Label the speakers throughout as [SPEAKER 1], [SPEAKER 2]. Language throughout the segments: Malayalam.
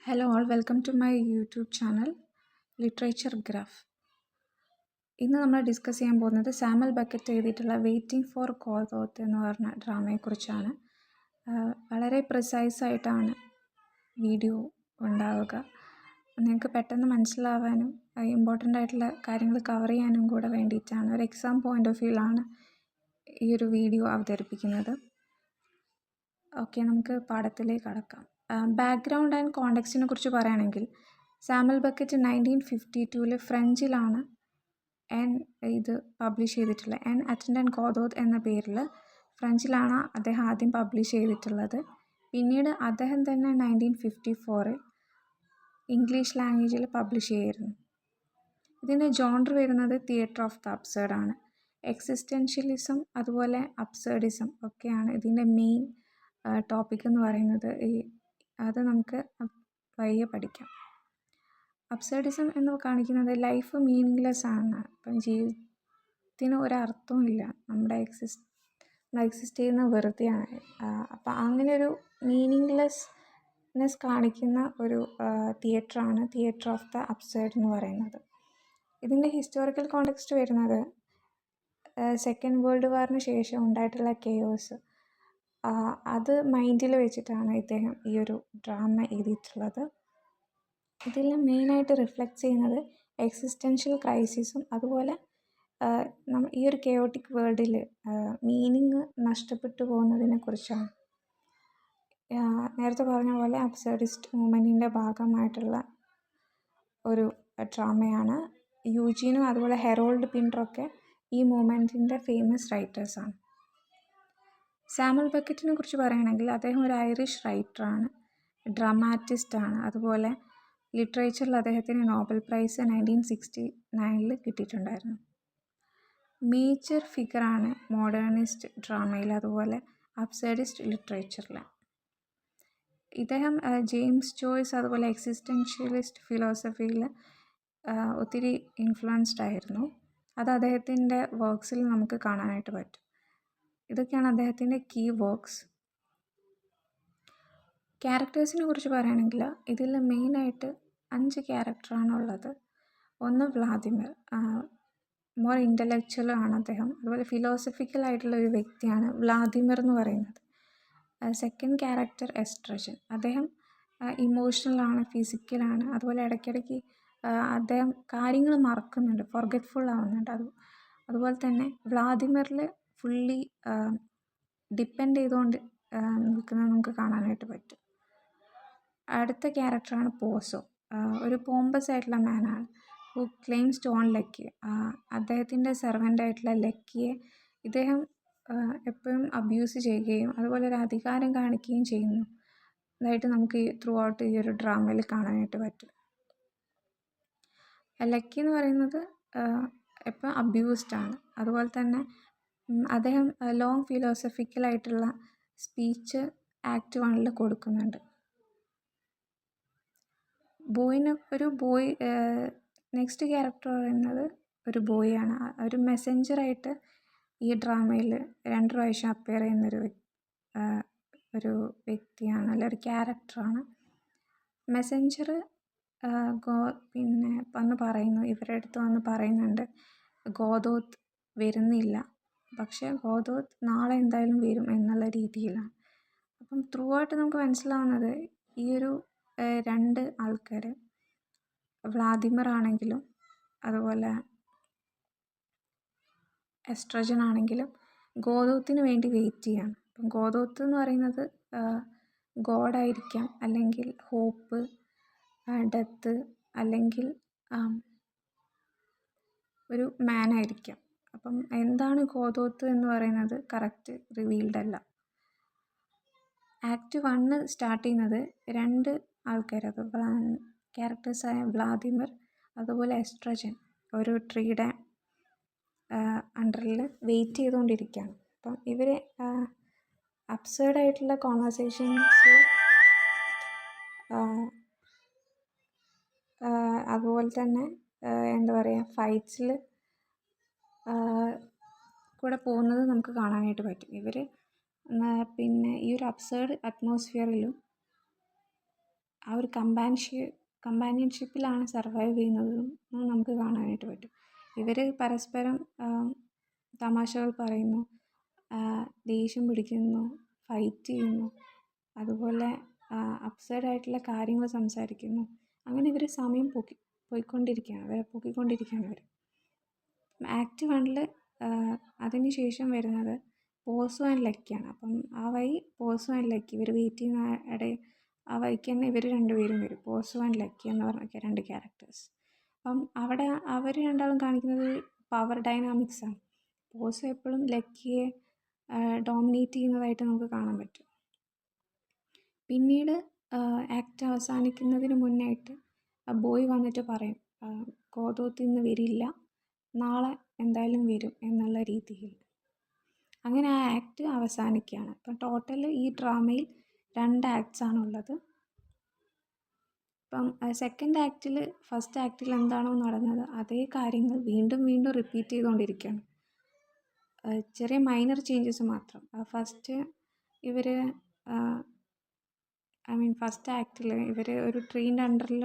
[SPEAKER 1] Hello all, welcome to my YouTube channel Literature Graph. ഇന്ന് നമ്മൾ ഡിസ്കസ് ചെയ്യാൻ പോകുന്നത് സാമുവൽ ബക്കറ്റ് എഴുതിയിട്ടുള്ള വെയിറ്റിംഗ് ഫോർ ഗോദോത്ത് എന്ന് പറഞ്ഞ ഡ്രാമയെക്കുറിച്ചാണ്. വളരെ പ്രിസൈസ് ആയിട്ടാണ് വീഡിയോ ഉണ്ടാവുക. നിങ്ങൾക്ക് പെട്ടെന്ന് മനസ്സിലാവാനും ഇമ്പോർട്ടൻ്റ് ആയിട്ടുള്ള കാര്യങ്ങൾ കവർ ചെയ്യാനും കൂടെ വേണ്ടിയിട്ടാണ്. ഒരു എക്സാം പോയിൻ്റ് ഓഫ് വ്യൂവിലാണ് ഈ ഒരു വീഡിയോ അവതരിപ്പിക്കുന്നത്. ഓക്കെ, നമുക്ക് പാഠത്തിലേക്ക് കടക്കാം. ബാക്ക്ഗ്രൗണ്ട് ആൻഡ് കോണ്ടെക്സ്റ്റിനെ കുറിച്ച് പറയുകയാണെങ്കിൽ സാമുവൽ ബക്കറ്റ് 1952 ഫ്രഞ്ചിലാണ് ഇത് പബ്ലിഷ് ചെയ്തിട്ടുള്ളത്. അറ്റൻഡൻറ്റ് ഗോദോത്ത് എന്ന പേരിൽ ഫ്രഞ്ചിലാണ് അദ്ദേഹം ആദ്യം പബ്ലിഷ് ചെയ്തിട്ടുള്ളത്. പിന്നീട് അദ്ദേഹം തന്നെ 1954 ഇംഗ്ലീഷ് ലാംഗ്വേജിൽ പബ്ലിഷ് ചെയ്യായിരുന്നു. ഇതിൻ്റെ ജോണർ വരുന്നത് തിയേറ്റർ ഓഫ് ദ അബ്സേർഡ് ആണ്. എക്സിസ്റ്റൻഷ്യലിസം അതുപോലെ അബ്സേർഡിസം ഒക്കെയാണ് ഇതിൻ്റെ മെയിൻ ടോപ്പിക് എന്ന് പറയുന്നത്. അത് നമുക്ക് വഴിയെ പഠിക്കാം. അബ്സേർഡിസം എന്ന് കാണിക്കുന്നത് ലൈഫ് മീനിങ്ലെസ് ആണ്. ഇപ്പം ജീവിതത്തിന് ഒരർത്ഥവും ഇല്ല, നമ്മൾ എക്സിസ്റ്റ് ചെയ്യുന്ന വെറുതെയാണ്. അപ്പം അങ്ങനെ ഒരു മീനിങ്ലെസ്നെസ് കാണിക്കുന്ന ഒരു തിയേറ്ററാണ് തിയേറ്റർ ഓഫ് ദ അബ്സേർഡ് എന്ന് പറയുന്നത്. ഇതിൻ്റെ ഹിസ്റ്റോറിക്കൽ കോണ്ടെക്സ്റ്റ് വരുന്നത് സെക്കൻഡ് വേൾഡ് വാറിന് ശേഷം ഉണ്ടായിട്ടുള്ള കെയോസ്, അത് മൈൻഡിൽ വെച്ചിട്ടാണ് ഇദ്ദേഹം ഈ ഒരു ഡ്രാമ എഴുതിയിട്ടുള്ളത്. ഇതിൽ മെയിനായിട്ട് റിഫ്ലക്റ്റ് ചെയ്യുന്നത് എക്സിസ്റ്റൻഷ്യൽ ക്രൈസിസും അതുപോലെ ഈ ഒരു കെയോട്ടിക് വേൾഡിൽ മീനിങ് നഷ്ടപ്പെട്ടു പോകുന്നതിനെ കുറിച്ചാണ്. നേരത്തെ പറഞ്ഞ പോലെ അബ്സേർഡിസ്റ്റ് മൂവ്മെൻറ്റിൻ്റെ ഭാഗമായിട്ടുള്ള ഒരു ഡ്രാമയാണ്. യൂജീനും അതുപോലെ ഹെറോൾഡ് പിൻറ്ററൊക്കെ ഈ മൂവ്മെൻറ്റിൻ്റെ ഫേമസ് റൈറ്റേഴ്സാണ്. സാമുവൽ ബക്കറ്റിനെ കുറിച്ച് പറയുകയാണെങ്കിൽ അദ്ദേഹം ഒരു ഐറിഷ് റൈറ്ററാണ്, ഡ്രാമാറ്റിസ്റ്റാണ്. അതുപോലെ ലിറ്ററേച്ചറിൽ അദ്ദേഹത്തിന് നോബൽ പ്രൈസ് 1969 കിട്ടിയിട്ടുണ്ടായിരുന്നു. മേജർ ഫിഗറാണ് മോഡേണിസ്റ്റ് ഡ്രാമയിൽ അതുപോലെ അബ്സേർഡിസ്റ്റ് ലിറ്ററേച്ചറിൽ. ഇദ്ദേഹം ജെയിംസ് ജോയ്സ് അതുപോലെ എക്സിസ്റ്റൻഷ്യലിസ്റ്റ് ഫിലോസഫിയിൽ ഒത്തിരി ഇൻഫ്ലുവൻസ്ഡ് ആയിരുന്നു. അത് അദ്ദേഹത്തിൻ്റെ വർക്ക്സിൽ നമുക്ക് കാണാനായിട്ട് പറ്റും. ഇതൊക്കെയാണ് അദ്ദേഹത്തിൻ്റെ കീ വർക്ക്സ്. ക്യാരക്ടേഴ്സിനെ കുറിച്ച് പറയുകയാണെങ്കിൽ ഇതിൽ മെയിനായിട്ട് 5 ക്യാരക്ടറാണ് ഉള്ളത്. ഒന്ന് വ്ളാദിമിർ, മോർ ഇൻ്റലക്ച്വൽ ആണ് അദ്ദേഹം. അതുപോലെ ഫിലോസഫിക്കലായിട്ടുള്ള ഒരു വ്യക്തിയാണ് വ്ളാദിമിർ എന്ന് പറയുന്നത്. സെക്കൻഡ് ക്യാരക്ടർ എസ്ട്രജൻ, അദ്ദേഹം ഇമോഷണലാണ്, ഫിസിക്കലാണ്. അതുപോലെ ഇടയ്ക്കിടയ്ക്ക് അദ്ദേഹം കാര്യങ്ങൾ മറക്കുന്നുണ്ട്, ഫോർഗെറ്റ്ഫുൾ ആവുന്നുണ്ട്. അതുപോലെ തന്നെ വ്ളാദിമിറിൽ ഫുള്ളി ഡിപ്പെൻഡ് ചെയ്തുകൊണ്ട് നിൽക്കുന്നത് നമുക്ക് കാണാനായിട്ട് പറ്റും. അടുത്ത ക്യാരക്ടറാണ് പോസോ, ഒരു പോമ്പസ് ആയിട്ടുള്ള മാനാണ് who claims to own Lucky. അദ്ദേഹത്തിൻ്റെ സെർവൻ്റ് ആയിട്ടുള്ള ലക്കിയെ ഇദ്ദേഹം എപ്പോഴും അബ്യൂസ് ചെയ്യുകയും അതുപോലെ ഒരു അധികാരം കാണിക്കുകയും ചെയ്യുന്നു. അതായിട്ട് നമുക്ക് ത്രൂ ഔട്ട് ഈ ഒരു ഡ്രാമയിൽ കാണാനായിട്ട് പറ്റും. ലക്കി എന്ന് പറയുന്നത് എപ്പോൾ അബ്യൂസ്ഡ് ആണ്. അതുപോലെ തന്നെ അദ്ദേഹം ലോങ് ഫിലോസഫിക്കലായിട്ടുള്ള സ്പീച്ച് ആക്ട് 1 കൊടുക്കുന്നുണ്ട്. നെക്സ്റ്റ് ക്യാരക്ടർ പറയുന്നത് ഒരു ബോയാണ്. ഒരു മെസ്സഞ്ചറായിട്ട് ഈ ഡ്രാമയിൽ 2 പ്രാവശ്യം അപ്പിയർ ചെയ്യുന്നൊരു വ്യക്തിയാണ്, അല്ല ഒരു ക്യാരക്ടറാണ്. മെസ്സഞ്ചർ പിന്നെ വന്ന് പറയുന്നു, ഇവരുടെ അടുത്ത് വന്ന് പറയുന്നുണ്ട് ഗോദോത്ത് വരുന്നില്ല, പക്ഷേ ഗോദോത്ത് നാളെ എന്തായാലും വരും എന്നുള്ള രീതിയിലാണ്. അപ്പം ത്രൂ ആയിട്ട് നമുക്ക് മനസ്സിലാവുന്നത് ഈ ഒരു 2 ആൾക്കാർ, വ്ളാദിമിർ ആണെങ്കിലും അതുപോലെ എസ്ട്രജൻ ആണെങ്കിലും ഗോദോത്തിന് വേണ്ടി വെയിറ്റ് ചെയ്യാണ്. അപ്പം ഗോദോത്ത് എന്ന് പറയുന്നത് ഗോഡായിരിക്കാം, അല്ലെങ്കിൽ ഹോപ്പ്, ഡെത്ത്, അല്ലെങ്കിൽ ഒരു മാനായിരിക്കാം. അപ്പം എന്താണ് ഗോദോത്ത് എന്ന് പറയുന്നത് കറക്റ്റ് റിവീൽഡ് അല്ല. ആക്ട് 1 സ്റ്റാർട്ട് ചെയ്യുന്നത് 2 ആൾക്കാർ, അത് ക്യാരക്ടേഴ്സായ വ്ളാദിമിർ അതുപോലെ എസ്ട്രജൻ ഒരു ട്രീയുടെ അണ്ടറിൽ വെയിറ്റ് ചെയ്തുകൊണ്ടിരിക്കുകയാണ്. അപ്പം ഇവർ അബ്സേർഡായിട്ടുള്ള കോൺവെർസേഷൻസ് അതുപോലെ തന്നെ എന്താ പറയുക, ഫൈറ്റ്സിൽ കൂടെ പോകുന്നത് നമുക്ക് കാണാനായിട്ട് പറ്റും. ഇവർ പിന്നെ ഈ ഒരു അബ്സേർഡ് അറ്റ്മോസ്ഫിയറിലും ആ ഒരു കമ്പാനിയൻഷിപ്പിലാണ് സർവൈവ് ചെയ്യുന്നതെന്നും നമുക്ക് കാണാനായിട്ട് പറ്റും. ഇവർ പരസ്പരം തമാശകൾ പറയുന്നു, ദേഷ്യം പിടിക്കുന്നു, ഫൈറ്റ് ചെയ്യുന്നു, അതുപോലെ അബ്സേർഡായിട്ടുള്ള കാര്യങ്ങൾ സംസാരിക്കുന്നു. അങ്ങനെ ഇവർ സമയം പോക്കിക്കൊണ്ടിരിക്കുകയാണ് ഇവർ. ആക്ട് 1 അതിന് ശേഷം വരുന്നത് പോസോ ആൻഡ് ലക്കിയാണ്. അപ്പം ആ വഴി പോസോ ആൻഡ് ലക്കി ഇവർ വെയിറ്റ് ചെയ്യുന്ന ഇടയിൽ ആ വഴിക്ക് തന്നെ ഇവർ രണ്ടുപേരും വരും, പോസോ ആൻഡ് ലക്കി എന്ന് പറഞ്ഞ 2 ക്യാരക്ടേഴ്സ്. അപ്പം അവിടെ അവർ രണ്ടാളും കാണിക്കുന്നത് പവർ ഡൈനാമിക്സാണ്. പോസോ എപ്പോഴും ലക്കിയെ ഡോമിനേറ്റ് ചെയ്യുന്നതായിട്ട് നമുക്ക് കാണാൻ പറ്റും. പിന്നീട് ആക്ട് അവസാനിക്കുന്നതിന് മുന്നായിട്ട് ബോയ് വന്നിട്ട് പറയും, ഗോദോത്ത് ഇന്ന് വരില്ല, നാളെ എന്തായാലും വരും എന്നുള്ള രീതിയിൽ. അങ്ങനെ ആ ആക്ട് അവസാനിക്കുകയാണ്. അപ്പം ടോട്ടൽ ഈ ഡ്രാമയിൽ 2 ആക്ട്സാണുള്ളത്. അപ്പം സെക്കൻഡ് ആക്റ്റിൽ ഫസ്റ്റ് ആക്റ്റിൽ എന്താണോ നടന്നത് അതേ കാര്യങ്ങൾ വീണ്ടും വീണ്ടും റിപ്പീറ്റ് ചെയ്തുകൊണ്ടിരിക്കുകയാണ്. ചെറിയ മൈനർ ചേഞ്ചസ് മാത്രം. ഫസ്റ്റ് ആക്റ്റിൽ ഇവർ ഒരു ട്രീൻ്റെ അണ്ടറിൽ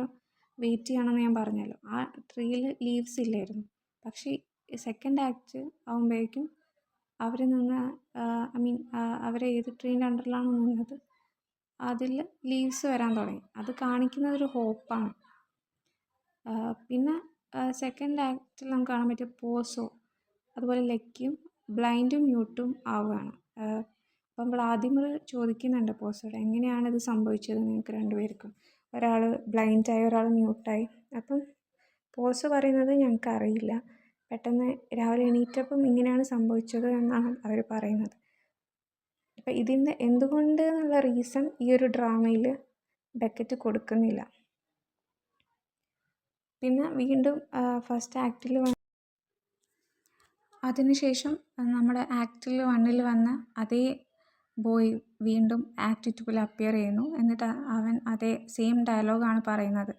[SPEAKER 1] വെയിറ്റ് ചെയ്യണമെന്ന് ഞാൻ പറഞ്ഞല്ലോ. ആ ട്രീയിൽ ലീവ്സ് ഇല്ലായിരുന്നു. പക്ഷേ സെക്കൻഡ് ആക്ട് ആകുമ്പോഴേക്കും അവർ ഏത് ട്രീൻ്റെ അണ്ടറിലാണോ നിന്നത് അതിൽ ലീവ്സ് വരാൻ തുടങ്ങി. അത് കാണിക്കുന്നത് ഒരു ഹോപ്പാണ്. പിന്നെ സെക്കൻഡ് ആക്റ്റിൽ നമുക്ക് കാണാൻ പറ്റിയ പോസോ അതുപോലെ ലക്കിയും ബ്ലൈൻഡും മ്യൂട്ടും ആവുകയാണ്. അപ്പം വ്ളാദിമിർ ചോദിക്കുന്നുണ്ട് പോസോയോട്, എങ്ങനെയാണ് ഇത് സംഭവിച്ചത് നിങ്ങൾക്ക് രണ്ടുപേർക്കും? ഒരാൾ ബ്ലൈൻഡായി, ഒരാൾ മ്യൂട്ടായി. അപ്പം പോസോ പറയുന്നത് ഞങ്ങൾക്കറിയില്ല, പെട്ടെന്ന് രാവിലെ എണീറ്റപ്പം ഇങ്ങനെയാണ് സംഭവിച്ചത് എന്നാണ് അവർ പറയുന്നത്. അപ്പം ഇതിൻ്റെ എന്തുകൊണ്ട് എന്നുള്ള റീസൺ ഈ ഒരു ഡ്രാമയിൽ ബെക്കറ്റ് കൊടുക്കുന്നില്ല. പിന്നെ വീണ്ടും ഫസ്റ്റ് ആക്റ്റിൽ അതിനുശേഷം നമ്മുടെ ആക്റ്റിൽ 1 വന്ന അതേ ബോയ് വീണ്ടും ആക്ട് 2 അപ്പിയർ ചെയ്യുന്നു. എന്നിട്ട് അവൻ അതേ സെയിം ഡയലോഗാണ് പറയുന്നത്,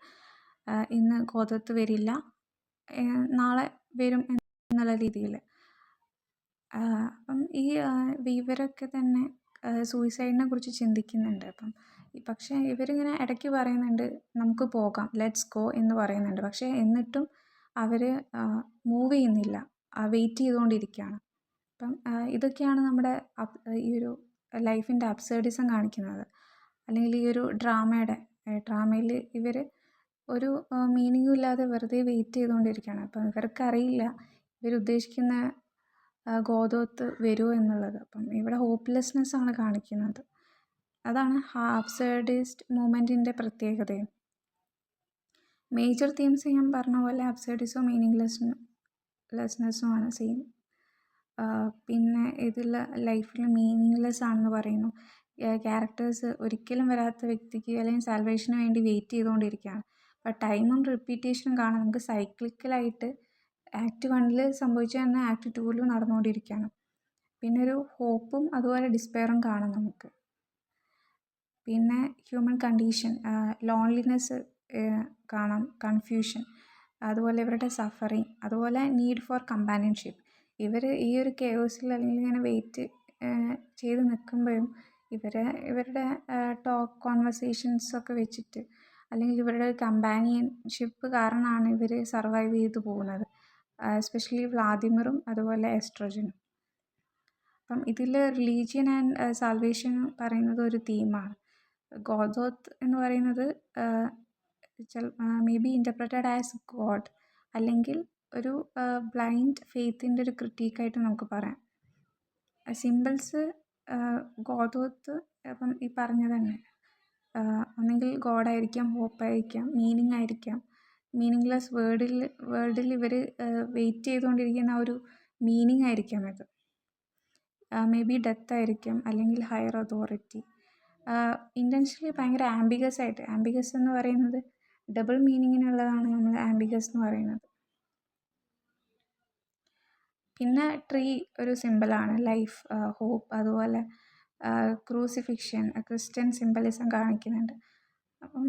[SPEAKER 1] ഇന്ന് ഗോദോത്ത് വരില്ല, നാളെ വരും എന്നുള്ള രീതിയിൽ. അപ്പം ഇവരൊക്കെ തന്നെ സൂയിസൈഡിനെ കുറിച്ച് ചിന്തിക്കുന്നുണ്ട്. പക്ഷേ ഇവരിങ്ങനെ ഇടയ്ക്ക് പറയുന്നുണ്ട്, നമുക്ക് പോകാം, ലെറ്റ്സ് ഗോ എന്ന് പറയുന്നുണ്ട്. പക്ഷേ എന്നിട്ടും അവർ മൂവ് ചെയ്യുന്നില്ല, വെയിറ്റ് ചെയ്തുകൊണ്ടിരിക്കുകയാണ്. അപ്പം ഇതൊക്കെയാണ് നമ്മുടെ ഈ ഒരു ലൈഫിൻ്റെ അബ്സേർഡിസം കാണിക്കുന്നത്. അല്ലെങ്കിൽ ഈ ഒരു ഡ്രാമയിൽ ഇവർ ഒരു മീനിങ്ങും ഇല്ലാതെ വെറുതെ വെയിറ്റ് ചെയ്തുകൊണ്ടിരിക്കുകയാണ്. അപ്പം ഇവർക്കറിയില്ല ഇവരുദ്ദേശിക്കുന്ന ഗോദോത്ത് വരുമോ എന്നുള്ളത്. അപ്പം ഇവിടെ ഹോപ്പ്ലെസ്നെസ്സാണ് കാണിക്കുന്നത്. അതാണ് അബ്സേർഡിസ്റ്റ് മൂവ്മെൻറ്റിൻ്റെ പ്രത്യേകതയും. മേജർ തീംസ് ഞാൻ പറഞ്ഞ പോലെ അബ്സേർഡിസവും മീനിങ്ലെസ്നെസ്സുമാണ് സെയിം. പിന്നെ ഇതിൽ ലൈഫിൽ മീനിങ്ലെസ് ആണെന്ന് പറയുന്നു. ക്യാരക്ടേഴ്സ് ഒരിക്കലും വരാത്ത വ്യക്തിക്ക് അല്ലെങ്കിൽ സാൽവേഷന് വേണ്ടി വെയിറ്റ് ചെയ്തുകൊണ്ടിരിക്കുകയാണ്. അപ്പോൾ ടൈമും റിപ്പീറ്റേഷനും കാണാം. നമുക്ക് സൈക്ലിക്കലായിട്ട് ആക്ട് 1 സംഭവിച്ചു തന്നെ ആക്ട് 2 നടന്നുകൊണ്ടിരിക്കുകയാണ്. പിന്നെ ഒരു ഹോപ്പും അതുപോലെ ഡിസ്പെയറും കാണാം നമുക്ക്. പിന്നെ ഹ്യൂമൻ കണ്ടീഷൻ, ലോൺലിനെസ് കാണാം, കൺഫ്യൂഷൻ, അതുപോലെ ഇവരുടെ സഫറിങ്, അതുപോലെ നീഡ് ഫോർ കമ്പാനിയൻഷിപ്പ്. ഇവർ ഈ ഒരു കെയോസിൽ അല്ലെങ്കിൽ ഇങ്ങനെ വെയിറ്റ് ചെയ്ത് നിൽക്കുമ്പോഴും ഇവരുടെ കോൺവെർസേഷൻസൊക്കെ വെച്ചിട്ട് അല്ലെങ്കിൽ ഇവരുടെ കമ്പാനിയൻഷിപ്പ് കാരണമാണ് ഇവർ സർവൈവ് ചെയ്ത് പോകുന്നത്. എസ്പെഷ്യലി വ്ളാദിമിറും അതുപോലെ എസ്ട്രോജനും. അപ്പം ഇതിൽ റിലീജിയൻ ആൻഡ് സാൽവേഷൻ പറയുന്നത് ഒരു തീമാണ്. ഗോദോത്ത് എന്ന് പറയുന്നത് may be interpreted as God, അല്ലെങ്കിൽ ഒരു ബ്ലൈൻഡ് ഫെയ്ത്തിൻ്റെ ഒരു ക്രിട്ടീക്കായിട്ട് നമുക്ക് പറയാം. സിമ്പിൾസ് ഗോദോത്ത് അപ്പം ഈ പറഞ്ഞത് തന്നെ ഒന്നെങ്കിൽ ഗോഡായിരിക്കാം, ഹോപ്പായിരിക്കാം, മീനിങ് ആയിരിക്കാം. മീനിങ്ലെസ് വേൾഡിൽ ഇവർ വെയിറ്റ് ചെയ്തുകൊണ്ടിരിക്കുന്ന ഒരു മീനിങ് ആയിരിക്കാം ഇത്. മേ ബി ഡെത്ത് ആയിരിക്കാം, അല്ലെങ്കിൽ ഹയർ അതോറിറ്റി. ഇൻറ്റൻഷനലി ഭയങ്കര ആംബിഗസ് എന്ന് പറയുന്നത് ഡബിൾ മീനിങ്ങിനുള്ളതാണ് നമ്മൾ ആംബിഗസ് എന്ന് പറയുന്നത്. പിന്നെ ട്രീ ഒരു സിമ്പിളാണ്, ലൈഫ്, ഹോപ്പ്, അതുപോലെ ക്രൂസിഫിക്ഷൻ, ക്രിസ്ത്യൻ സിംബലിസം കാണിക്കുന്നുണ്ട്. അപ്പം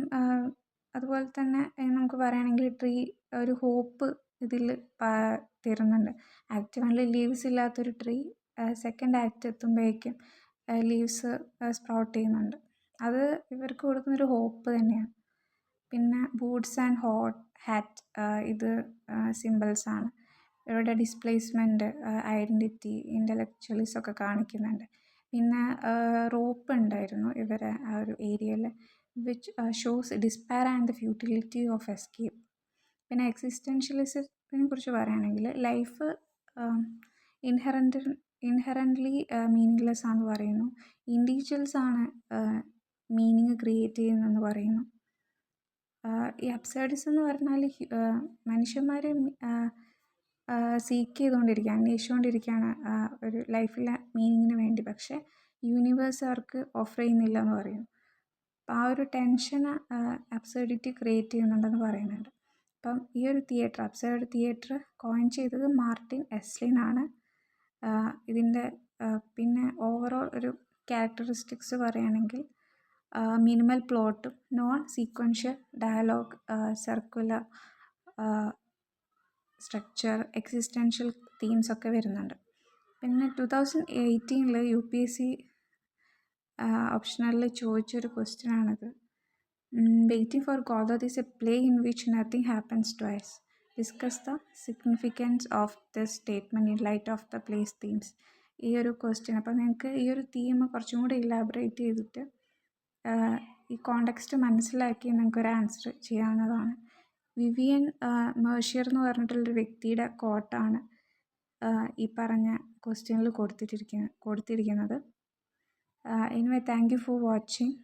[SPEAKER 1] അതുപോലെ തന്നെ നമുക്ക് പറയുകയാണെങ്കിൽ ട്രീ ഒരു ഹോപ്പ് ഇതിൽ തരുന്നുണ്ട്. ആക്ട് 1 ലീവ്സ് ഇല്ലാത്തൊരു ട്രീ സെക്കൻഡ് ആക്ട് എത്തുമ്പോഴേക്കും ലീവ്സ് സ്പ്രൗട്ട് ചെയ്യുന്നുണ്ട്. അത് ഇവർക്ക് കൊടുക്കുന്നൊരു ഹോപ്പ് തന്നെയാണ്. പിന്നെ ബൂട്ട്സ് ആൻഡ് ഹാറ്റ്, ഇത് സിമ്പിൾസാണ്. ഇവരുടെ ഡിസ്പ്ലേസ്മെൻറ്റ്, ഐഡൻറ്റിറ്റി, ഇൻ്റലക്ച്വലീസ് ഒക്കെ കാണിക്കുന്നുണ്ട്. പിന്നെ റോപ്പ് ഉണ്ടായിരുന്നു ഇവരെ ആ ഒരു ഏരിയയിൽ, which shows despair and the futility of escape. പിന്നെ എക്സിസ്റ്റൻഷ്യലിസത്തിനെ കുറിച്ച് പറയുകയാണെങ്കിൽ ലൈഫ് ഇൻഹെറൻ്റ്ലി മീനിങ്ലെസ് ആണെന്ന് പറയുന്നു. ഇൻഡിവിജ്വൽസ് ആണ് മീനിങ് ക്രിയേറ്റ് ചെയ്യുന്നതെന്ന് പറയുന്നു. ഈ അബ്സേർഡിസം എന്ന് പറഞ്ഞാൽ മനുഷ്യന്മാർ സീക്ക് ചെയ്തുകൊണ്ടിരിക്കുകയാണ്, അന്വേഷിച്ചുകൊണ്ടിരിക്കുകയാണ് ഒരു ലൈഫിലെ മീനിങ്ങിന് വേണ്ടി. പക്ഷേ യൂണിവേഴ്സ് അവർക്ക് ഓഫർ ചെയ്യുന്നില്ല എന്ന് പറയുന്നു. അപ്പോൾ ആ ഒരു ടെൻഷൻ അബ്സേർഡിറ്റി ക്രിയേറ്റ് ചെയ്യുന്നുണ്ടെന്ന് പറയുന്നുണ്ട്. അപ്പം ഈ ഒരു അബ്സേർഡ് തിയേറ്റർ കോയിൻ ചെയ്തത് മാർട്ടിൻ എസ്ലിൻ ആണ്. ഇതിൻ്റെ പിന്നെ ഓവറോൾ ഒരു ക്യാരക്ടറിസ്റ്റിക്സ് പറയുകയാണെങ്കിൽ മിനിമൽ പ്ലോട്ടും non sequential dialogue, circular structure, existential തീംസൊക്കെ വരുന്നുണ്ട്. പിന്നെ 2018 UPSC ഓപ്ഷണലിൽ ചോദിച്ചൊരു ക്വസ്റ്റ്യനാണിത്. Waiting for Godot is a play in which nothing happens twice. Discuss the significance of this statement in light of the play's themes. ഈ ഒരു ക്വസ്റ്റ്യൻ, അപ്പോൾ നിങ്ങൾക്ക് ഈ ഒരു തീം കുറച്ചും കൂടി ഇലാബറേറ്റ് ചെയ്തിട്ട് ഈ കോണ്ടെക്സ്റ്റ് മനസ്സിലാക്കി നിങ്ങൾക്കൊരു ആൻസർ ചെയ്യാവുന്നതാണ്. വിവിയൻ മേഴ്ഷ്യർ എന്ന് പറഞ്ഞിട്ടുള്ളൊരു വ്യക്തിയുടെ കോട്ടാണ് ഈ പറഞ്ഞ ക്വസ്റ്റ്യനിൽ കൊടുത്തിരിക്കുന്നത്. Anyway, thank you for watching.